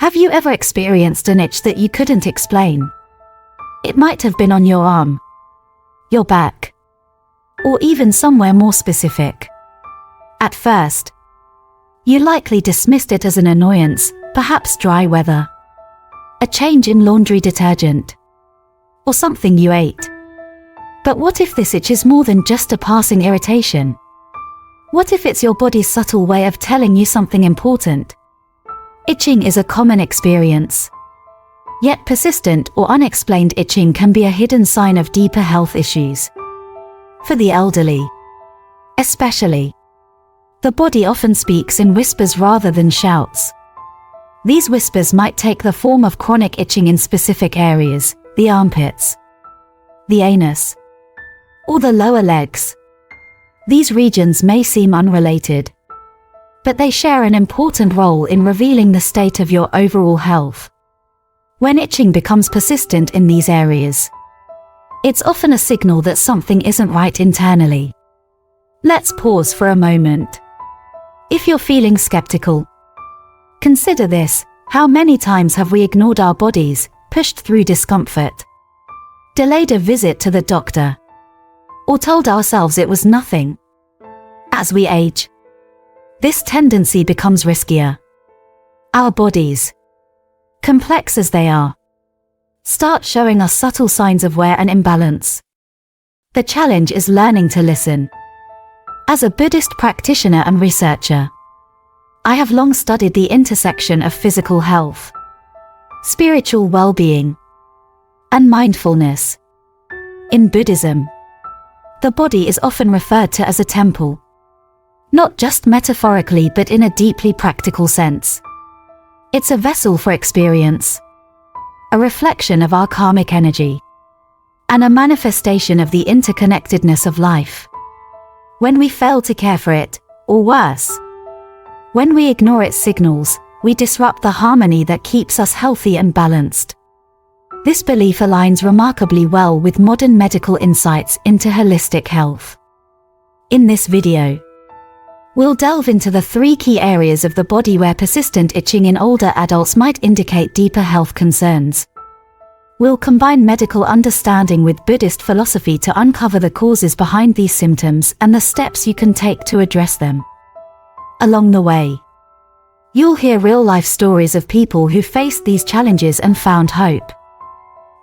Have you ever experienced an itch that you couldn't explain? It might have been on your arm, your back, or even somewhere more specific. At first, you likely dismissed it as an annoyance, perhaps dry weather, a change in laundry detergent, or something you ate. But what if this itch is more than just a passing irritation? What if it's your body's subtle way of telling you something important? Itching is a common experience. Yet persistent or unexplained itching can be a hidden sign of deeper health issues. For the elderly, especially, the body often speaks in whispers rather than shouts. These whispers might take the form of chronic itching in specific areas, the armpits, the anus, or the lower legs. These regions may seem unrelated, but they share an important role in revealing the state of your overall health. When itching becomes persistent in these areas, it's often a signal that something isn't right internally. Let's pause for a moment. If you're feeling skeptical, consider this: how many times have we ignored our bodies, pushed through discomfort, delayed a visit to the doctor, or told ourselves it was nothing? As we age, this tendency becomes riskier. Our bodies, complex as they are, start showing us subtle signs of wear and imbalance. The challenge is learning to listen. As a Buddhist practitioner and researcher, I have long studied the intersection of physical health, spiritual well-being, and mindfulness. In Buddhism, the body is often referred to as a temple, not just metaphorically but in a deeply practical sense. It's a vessel for experience, a reflection of our karmic energy, and a manifestation of the interconnectedness of life. When we fail to care for it, or worse, when we ignore its signals, we disrupt the harmony that keeps us healthy and balanced. This belief aligns remarkably well with modern medical insights into holistic health. In this video, we'll delve into the 3 key areas of the body where persistent itching in older adults might indicate deeper health concerns. We'll combine medical understanding with Buddhist philosophy to uncover the causes behind these symptoms and the steps you can take to address them. Along the way, you'll hear real-life stories of people who faced these challenges and found hope,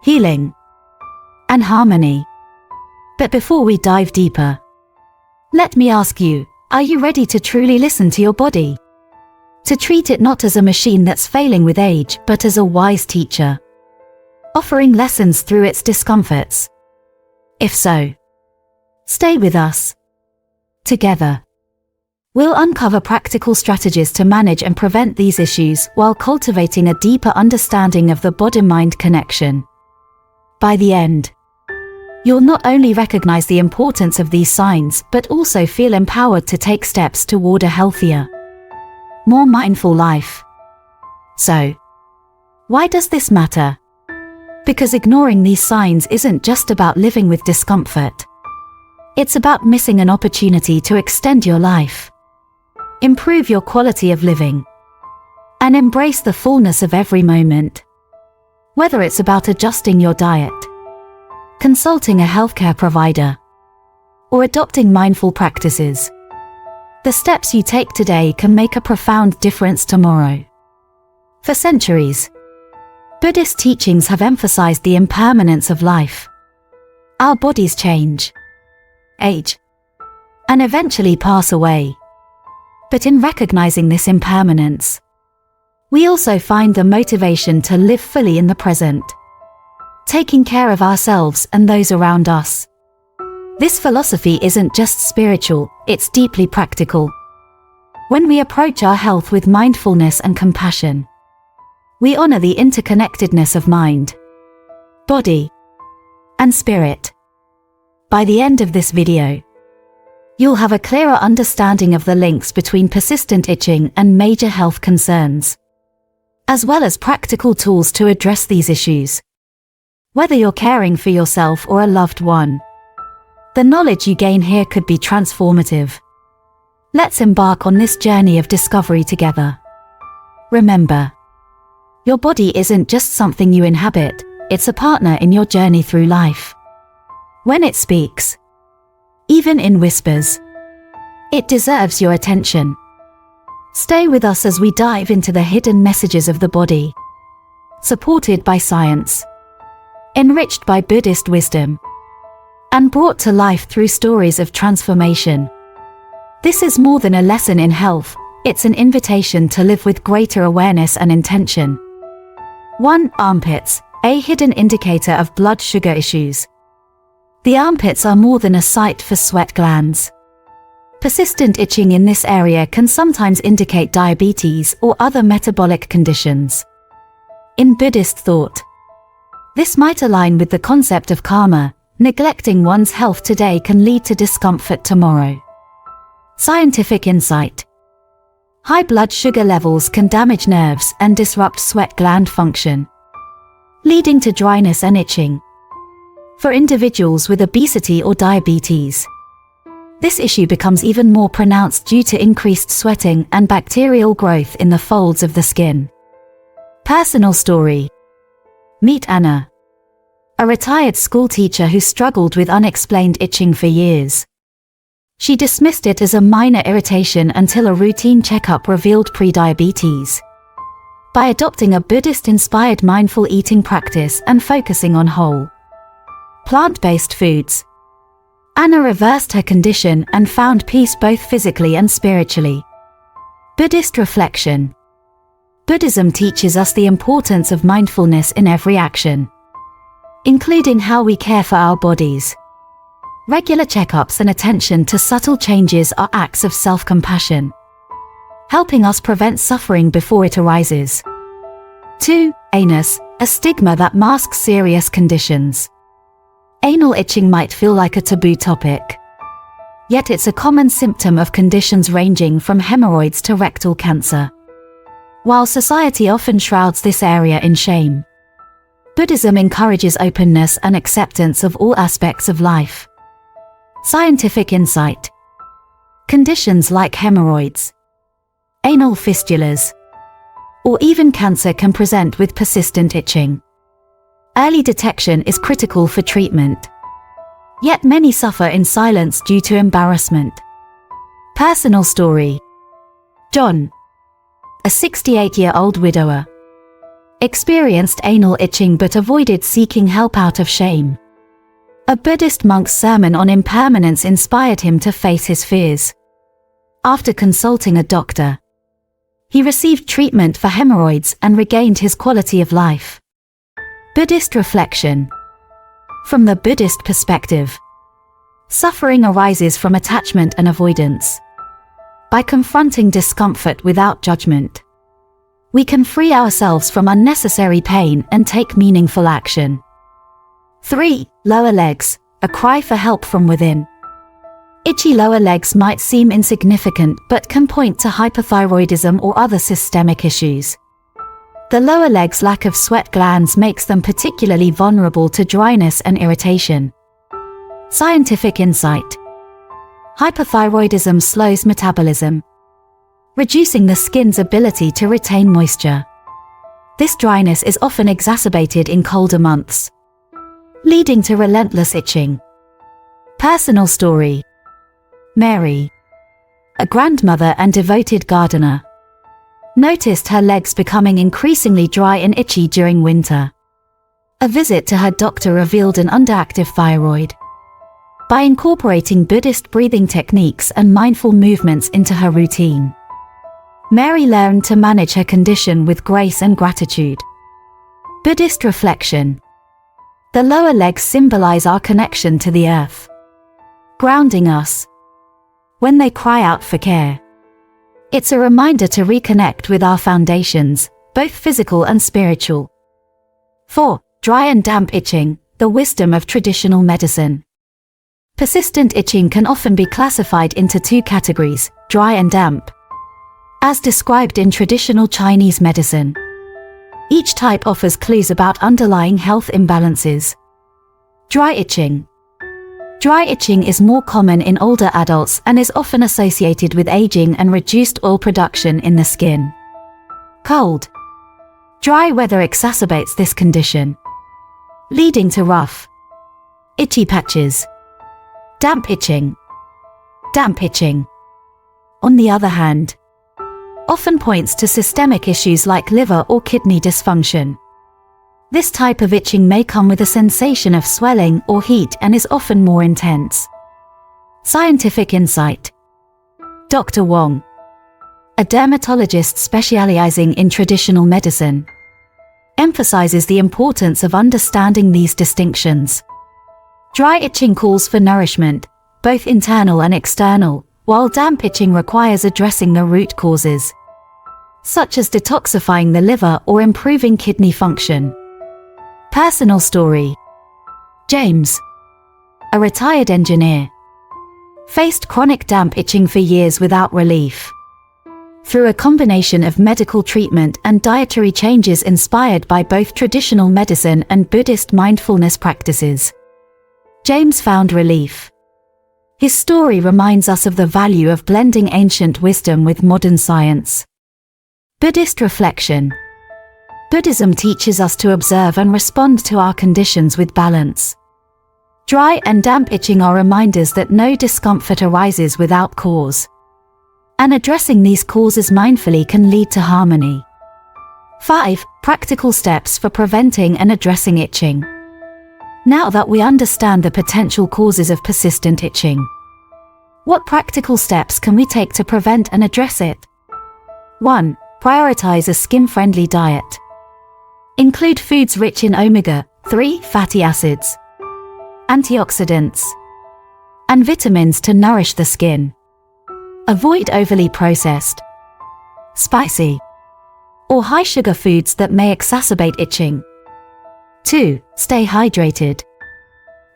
healing, and harmony. But before we dive deeper, let me ask you, are you ready to truly listen to your body? To treat it not as a machine that's failing with age, but as a wise teacher, offering lessons through its discomforts? If so, stay with us. Together, we'll uncover practical strategies to manage and prevent these issues while cultivating a deeper understanding of the body-mind connection. By the end, you'll not only recognize the importance of these signs but also feel empowered to take steps toward a healthier, more mindful life. So, why does this matter? Because ignoring these signs isn't just about living with discomfort. It's about missing an opportunity to extend your life, improve your quality of living, and embrace the fullness of every moment. Whether it's about adjusting your diet, consulting a healthcare provider, or adopting mindful practices, the steps you take today can make a profound difference tomorrow. For centuries, Buddhist teachings have emphasized the impermanence of life. Our bodies change, age, and eventually pass away. But in recognizing this impermanence, we also find the motivation to live fully in the present, taking care of ourselves and those around us. This philosophy isn't just spiritual, it's deeply practical. When we approach our health with mindfulness and compassion, we honor the interconnectedness of mind, body, and spirit. By the end of this video, you'll have a clearer understanding of the links between persistent itching and major health concerns, as well as practical tools to address these issues. Whether you're caring for yourself or a loved one, the knowledge you gain here could be transformative. Let's embark on this journey of discovery together. Remember, Your body isn't just something you inhabit, it's a partner in your journey through life. When it speaks, even in whispers, it deserves your attention. Stay with us as we dive into the hidden messages of the body, supported by science, enriched by Buddhist wisdom, and brought to life through stories of transformation. This is more than a lesson in health, it's an invitation to live with greater awareness and intention. 1. Armpits, a hidden indicator of blood sugar issues. The armpits are more than a site for sweat glands. Persistent itching in this area can sometimes indicate diabetes or other metabolic conditions. In Buddhist thought, this might align with the concept of karma. Neglecting one's health today can lead to discomfort tomorrow. Scientific insight. High blood sugar levels can damage nerves and disrupt sweat gland function, leading to dryness and itching. For individuals with obesity or diabetes, this issue becomes even more pronounced due to increased sweating and bacterial growth in the folds of the skin. Personal story. Meet Anna, a retired schoolteacher who struggled with unexplained itching for years. She dismissed it as a minor irritation until a routine checkup revealed prediabetes. By adopting a Buddhist-inspired mindful eating practice and focusing on whole, plant-based foods, Anna reversed her condition and found peace both physically and spiritually. Buddhist reflection. Buddhism teaches us the importance of mindfulness in every action, including how we care for our bodies. Regular checkups and attention to subtle changes are acts of self-compassion, helping us prevent suffering before it arises. 2. Anus, a stigma that masks serious conditions. Anal itching might feel like a taboo topic, yet it's a common symptom of conditions ranging from hemorrhoids to rectal cancer. While society often shrouds this area in shame, Buddhism encourages openness and acceptance of all aspects of life. Scientific insight. Conditions like hemorrhoids, anal fistulas, or even cancer can present with persistent itching. Early detection is critical for treatment, yet many suffer in silence due to embarrassment. Personal story. John, a 68-year-old widower, experienced anal itching but avoided seeking help out of shame. A Buddhist monk's sermon on impermanence inspired him to face his fears. After consulting a doctor, he received treatment for hemorrhoids and regained his quality of life. Buddhist reflection. From the Buddhist perspective, suffering arises from attachment and avoidance. By confronting discomfort without judgment, we can free ourselves from unnecessary pain and take meaningful action. 3. Lower legs, a cry for help from within. Itchy lower legs might seem insignificant but can point to hypothyroidism or other systemic issues. The lower leg's lack of sweat glands makes them particularly vulnerable to dryness and irritation. Scientific insight. Hypothyroidism slows metabolism, reducing the skin's ability to retain moisture. This dryness is often exacerbated in colder months, leading to relentless itching. Personal story. Mary, a grandmother and devoted gardener, noticed her legs becoming increasingly dry and itchy during winter. A visit to her doctor revealed an underactive thyroid. By incorporating Buddhist breathing techniques and mindful movements into her routine, Mary learned to manage her condition with grace and gratitude. Buddhist reflection. The lower legs symbolize our connection to the earth, grounding us. When they cry out for care, it's a reminder to reconnect with our foundations, both physical and spiritual. 4. Dry and damp itching, the wisdom of traditional medicine. Persistent itching can often be classified into two categories, dry and damp, as described in traditional Chinese medicine. Each type offers clues about underlying health imbalances. Dry itching. Dry itching is more common in older adults and is often associated with aging and reduced oil production in the skin. Cold. Dry weather exacerbates this condition, leading to rough, itchy patches. Damp itching. Damp itching, on the other hand, often points to systemic issues like liver or kidney dysfunction. This type of itching may come with a sensation of swelling or heat and is often more intense. Scientific insight. Dr. Wong, a dermatologist specializing in traditional medicine, emphasizes the importance of understanding these distinctions. Dry itching calls for nourishment, both internal and external, while damp itching requires addressing the root causes, such as detoxifying the liver or improving kidney function. Personal story. James, a retired engineer, faced chronic damp itching for years without relief. Through a combination of medical treatment and dietary changes inspired by both traditional medicine and Buddhist mindfulness practices, James found relief. His story reminds us of the value of blending ancient wisdom with modern science. Buddhist reflection. Buddhism teaches us to observe and respond to our conditions with balance. Dry and damp itching are reminders that no discomfort arises without cause, and addressing these causes mindfully can lead to harmony. 5. Practical steps for preventing and addressing itching. Now that we understand the potential causes of persistent itching, what practical steps can we take to prevent and address it? 1. Prioritize a skin-friendly diet. Include foods rich in omega-3 fatty acids, antioxidants, and vitamins to nourish the skin. Avoid overly processed, spicy, or high-sugar foods that may exacerbate itching. 2. Stay hydrated.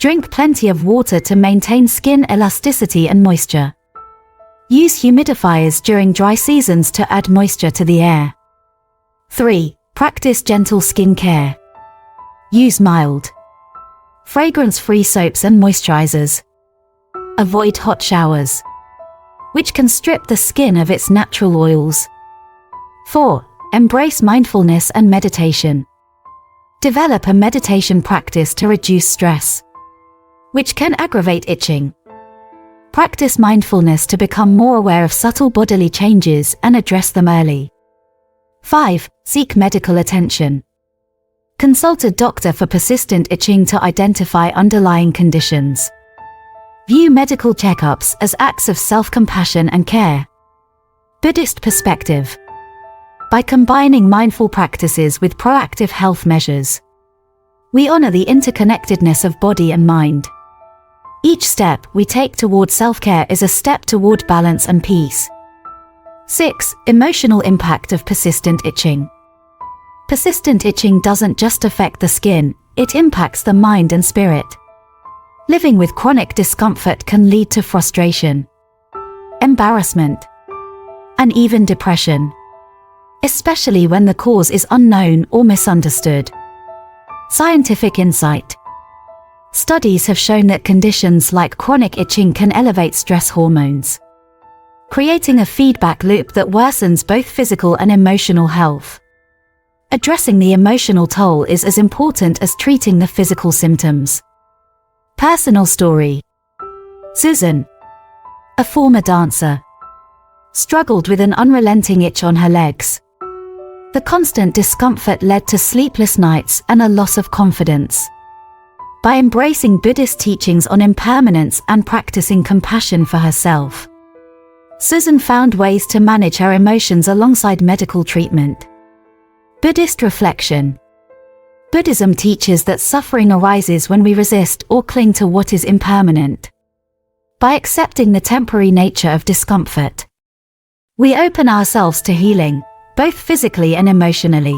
Drink plenty of water to maintain skin elasticity and moisture. Use humidifiers during dry seasons to add moisture to the air. 3. Practice gentle skin care. Use mild, fragrance-free soaps and moisturizers. Avoid hot showers, which can strip the skin of its natural oils. 4. Embrace mindfulness and meditation. Develop a meditation practice to reduce stress, which can aggravate itching. Practice mindfulness to become more aware of subtle bodily changes and address them early. 5. Seek medical attention. Consult a doctor for persistent itching to identify underlying conditions. View medical checkups as acts of self-compassion and care. Buddhist perspective. By combining mindful practices with proactive health measures, we honor the interconnectedness of body and mind. Each step we take toward self-care is a step toward balance and peace. 6. Emotional impact of persistent itching. Persistent itching doesn't just affect the skin, it impacts the mind and spirit. Living with chronic discomfort can lead to frustration, embarrassment, and even depression, especially when the cause is unknown or misunderstood. Scientific insight. Studies have shown that conditions like chronic itching can elevate stress hormones, creating a feedback loop that worsens both physical and emotional health. Addressing the emotional toll is as important as treating the physical symptoms. Personal story. Susan, a former dancer, struggled with an unrelenting itch on her legs. The constant discomfort led to sleepless nights and a loss of confidence. By embracing Buddhist teachings on impermanence and practicing compassion for herself, Susan found ways to manage her emotions alongside medical treatment. Buddhist reflection. Buddhism teaches that suffering arises when we resist or cling to what is impermanent. By accepting the temporary nature of discomfort, we open ourselves to healing, both physically and emotionally.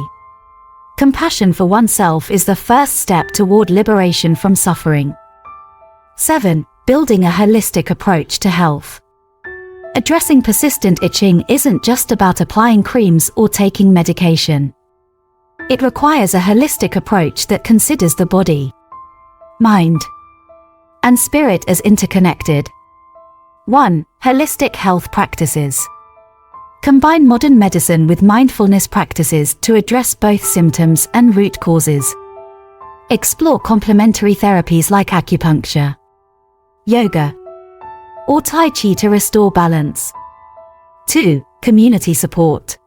Compassion for oneself is the first step toward liberation from suffering. 7. Building a holistic approach to health. Addressing persistent itching isn't just about applying creams or taking medication. It requires a holistic approach that considers the body, mind, and spirit as interconnected. 1. Holistic health practices. Combine modern medicine with mindfulness practices to address both symptoms and root causes. Explore complementary therapies like acupuncture, yoga, or Tai Chi to restore balance. 2. Community support.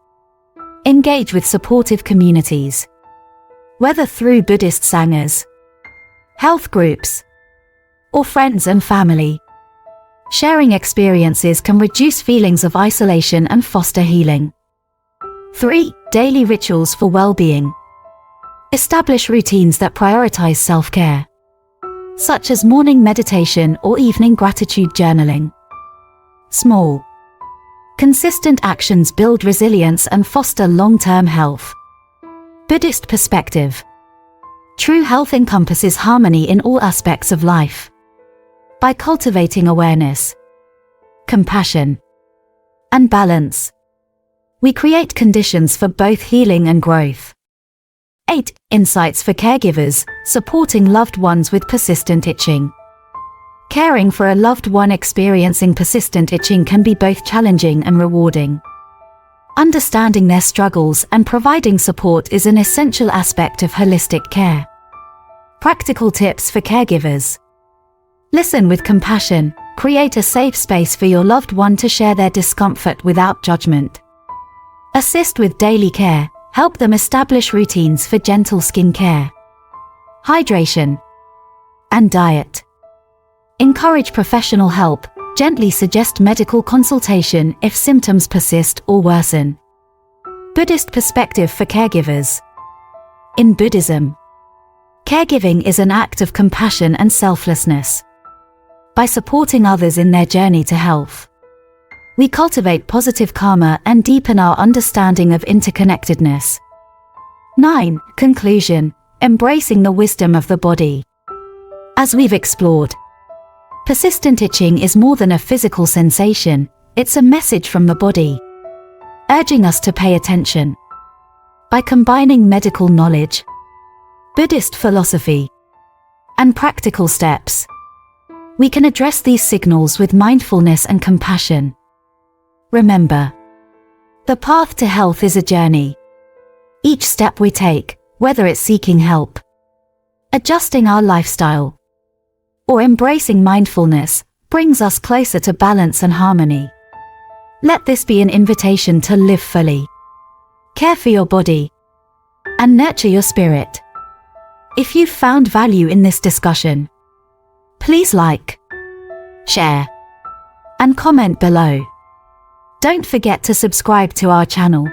Engage with supportive communities, whether through Buddhist sanghas, health groups, or friends and family. Sharing experiences can reduce feelings of isolation and foster healing. 3. Daily rituals for well-being. Establish routines that prioritize self-care, such as morning meditation or evening gratitude journaling. Small, consistent actions build resilience and foster long-term health. Buddhist perspective. True health encompasses harmony in all aspects of life. By cultivating awareness, compassion, and balance, we create conditions for both healing and growth. 8. Insights for caregivers, supporting loved ones with persistent itching. Caring for a loved one experiencing persistent itching can be both challenging and rewarding. Understanding their struggles and providing support is an essential aspect of holistic care. Practical tips for caregivers. Listen with compassion. Create a safe space for your loved one to share their discomfort without judgment. Assist with daily care. Help them establish routines for gentle skin care, hydration, and diet. Encourage professional help. Gently suggest medical consultation if symptoms persist or worsen. Buddhist perspective for caregivers. In Buddhism, caregiving is an act of compassion and selflessness. By supporting others in their journey to health, we cultivate positive karma and deepen our understanding of interconnectedness. 9. Conclusion. Embracing the wisdom of the body. As we've explored, persistent itching is more than a physical sensation, it's a message from the body, urging us to pay attention. By combining medical knowledge, Buddhist philosophy, and practical steps, we can address these signals with mindfulness and compassion. Remember, the path to health is a journey. Each step we take, whether it's seeking help, adjusting our lifestyle, or embracing mindfulness, brings us closer to balance and harmony. Let this be an invitation to live fully, care for your body, and nurture your spirit. If you've found value in this discussion, please like, share, and comment below. Don't forget to subscribe to our channel,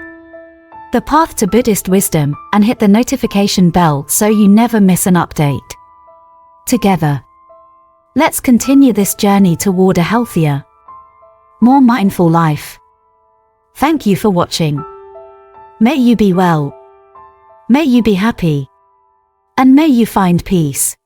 The Path to Buddhist Wisdom, and hit the notification bell so you never miss an update. Together, let's continue this journey toward a healthier, more mindful life. Thank you for watching. May you be well, may you be happy, and may you find peace.